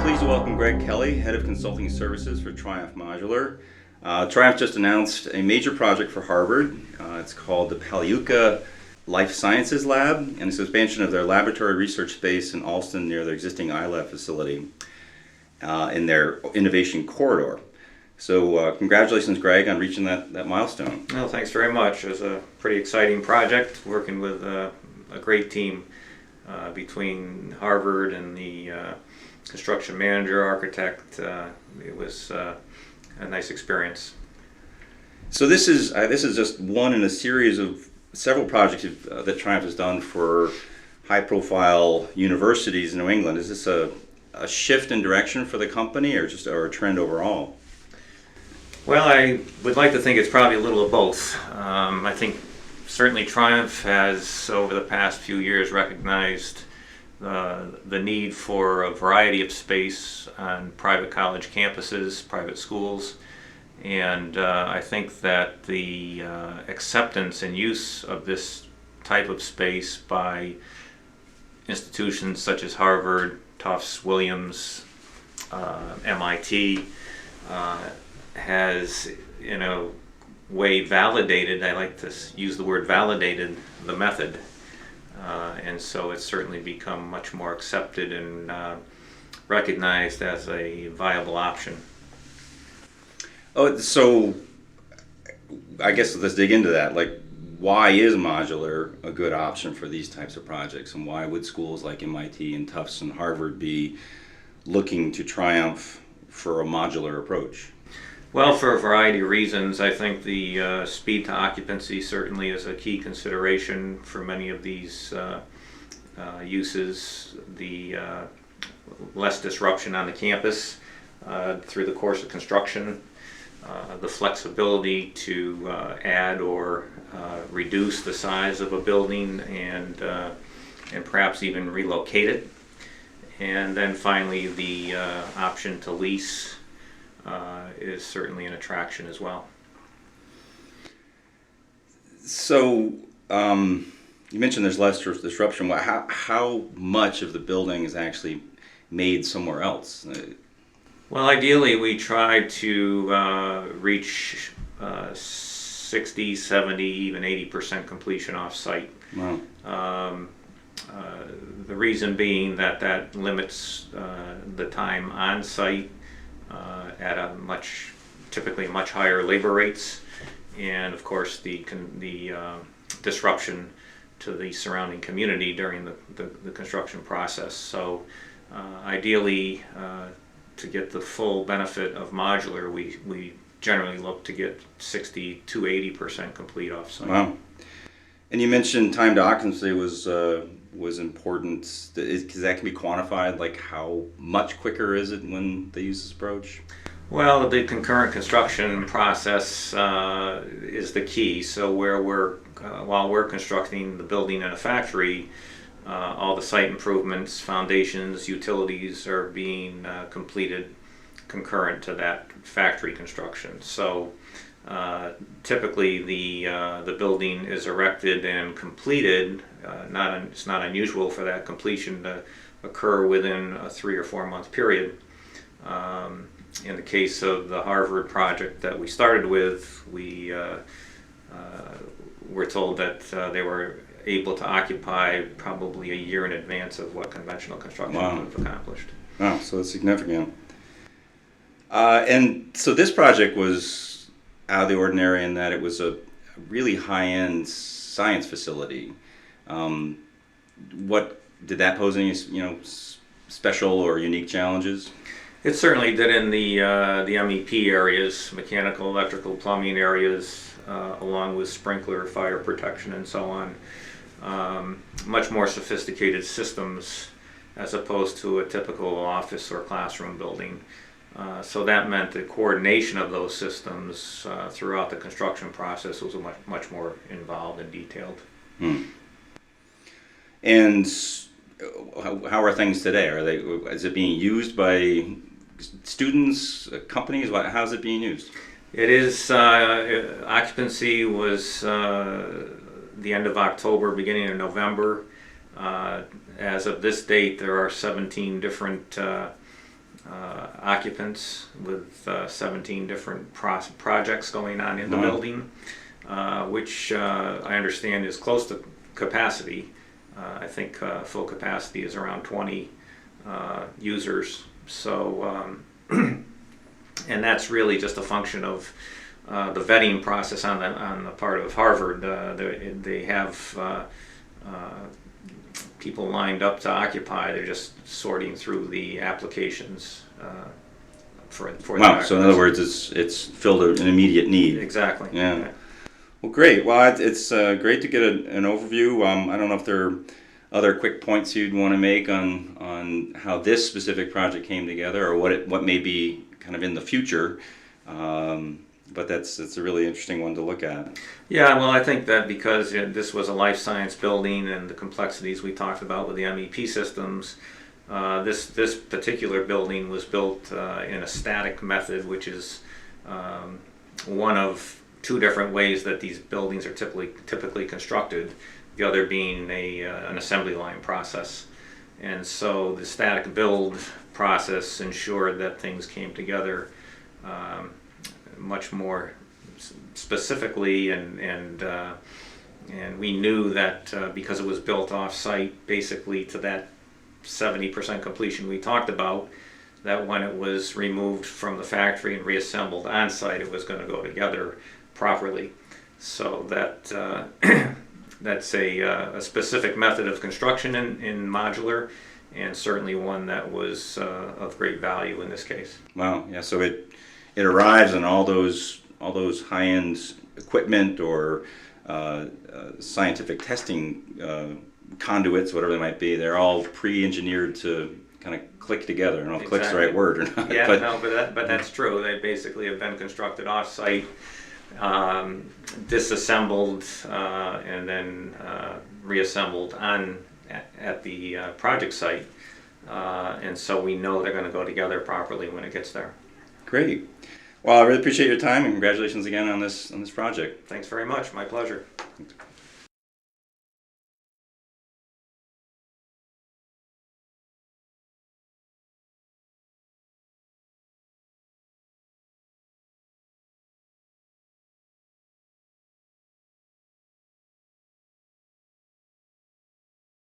pleased to welcome Gregg Kelly, Head of Consulting Services for Triumph Modular. Triumph just announced a major project for Harvard. It's called the Pagliuca Life Sciences Lab, and it's an expansion of their laboratory research space in Alston near their existing iLab facility in their innovation corridor. So congratulations, Gregg, on reaching that milestone. Well, thanks very much. It was a pretty exciting project, working with a great team between Harvard and the construction manager, architect. It was a nice experience. So this is just one in a series of several projects that Triumph has done for high-profile universities in New England. Is this a shift in direction for the company, or a trend overall? Well, I would like to think it's probably a little of both. I think certainly Triumph has, over the past few years, recognized the need for a variety of space on private college campuses, private schools, and I think that the acceptance and use of this type of space by institutions such as Harvard, Tufts, Williams, MIT, has, in a way, validated, I like to use the word validated, the method. And so it's certainly become much more accepted and recognized as a viable option. Oh, so I guess let's dig into that. Like, why is modular a good option for these types of projects, and why would schools like MIT and Tufts and Harvard be looking to Triumph for a modular approach? Well, for a variety of reasons. I think the speed to occupancy certainly is a key consideration for many of these uses. The less disruption on the campus through the course of construction, the flexibility to add or reduce the size of a building and perhaps even relocate it. And then finally, the option to lease is certainly an attraction as well. So you mentioned there's less disruption. How much of the building is actually made somewhere else? Well, ideally we try to reach 60, 70, even 80% completion off-site. Wow. The reason being that limits the time on-site at a typically much higher labor rates, and of course the disruption to the surrounding community during the construction process. So ideally, to get the full benefit of modular, we generally look to get 60 to 80% complete off-site. Wow. And you mentioned time to occupancy was important. Because that can be quantified, like how much quicker is it when they use this approach? Well, the concurrent construction process is the key. So while we're constructing the building in a factory, all the site improvements, foundations, utilities are being completed concurrent to that factory construction. So typically the building is erected and completed. It's not unusual for that completion to occur within a 3 or 4 month period. In the case of the Harvard project that we started with, we were told that they were able to occupy probably a year in advance of what conventional construction would have accomplished. Wow, so that's significant. And so this project was out of the ordinary in that it was a really high-end science facility. What did that pose any special or unique challenges? It certainly did in the MEP areas, mechanical, electrical, plumbing areas, along with sprinkler, fire protection, and so on. Much more sophisticated systems as opposed to a typical office or classroom building. So that meant the coordination of those systems throughout the construction process was much more involved and detailed. And how are things today? Is it being used by students, companies? How is it being used? It is. Occupancy was the end of October, beginning of November. As of this date, there are 17 different occupants with 17 different projects going on in the building, which I understand is close to capacity. I think full capacity is around 20 users. So, and that's really just a function of the vetting process on the part of Harvard. They have people lined up to occupy. They're just sorting through the applications for Wow. the So in other words, it's filled an immediate need. Exactly. Yeah. Well, great. Well, it's great to get an overview. I don't know if there are other quick points you'd want to make on how this specific project came together, or what may be kind of in the future. But it's a really interesting one to look at. Yeah, well, I think that because this was a life science building and the complexities we talked about with the MEP systems, this particular building was built in a static method, which is one of two different ways that these buildings are typically constructed. The other being an assembly line process. And so the static build process ensured that things came together much more specifically, and we knew that because it was built off-site basically to that 70% completion we talked about, that when it was removed from the factory and reassembled on-site, it was going to go together properly. So that that's a specific method of construction in modular, and certainly one that was of great value in this case. Wow. Yeah. So it arrives, and all those high-end equipment or scientific testing conduits, whatever they might be, they're all pre-engineered to kind of click together. I don't know if click's the right word or not. Yeah, but that's true. They basically have been constructed off-site, disassembled, and then reassembled at the project site, and so we know they're going to go together properly when it gets there. Great. Well, I really appreciate your time, and congratulations again on this project. Thanks very much. My pleasure.